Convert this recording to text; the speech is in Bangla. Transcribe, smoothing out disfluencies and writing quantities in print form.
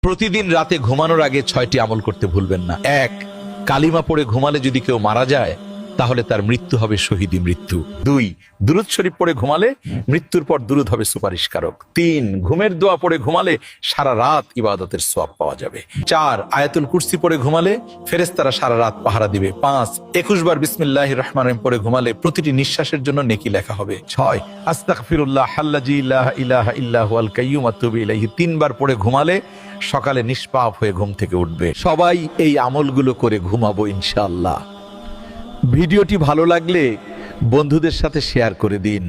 প্রতিদিন রাতে ঘুমানোর আগে 6টি আমল করতে ভুলবেন না। 1, কালিমা পড়ে ঘুমালে যদি কেউ মারা যায় তাহলে তার মৃত্যু হবে শহীদি মৃত্যু। 2, দুরূদ শরীফ পড়ে ঘুমালে মৃত্যুর পর দুরূদ হবে সুপারিশকারক। 3, ঘুমের দোয়া পড়ে ঘুমালে সারা রাত ইবাদতের সওয়াব পাওয়া যাবে। 4, আয়াতুল কুরসি পড়ে ঘুমালে ফেরেশতারা সারা রাত পাহারা দিবে। 5, 21 বার বিসমিল্লাহির রহমানির রহিম পড়ে ঘুমালে প্রতিটি নিঃশ্বাসের জন্য নেকি লেখা হবে। 6, আস্তাগফিরুল্লাহ আল্লাযী লা ইলাহা ইল্লা হুয়াল কাইয়্যুম আতুবু ইলাইহি 3 বার পড়ে ঘুমালে সকালে নিষ্পাপ হয়ে ঘুম থেকে উঠবে। সবাই এই আমলগুলো করে ঘুমাবো ইনশাআল্লাহ। ভিডিওটি ভালো লাগলে বন্ধুদের সাথে শেয়ার করে দিন।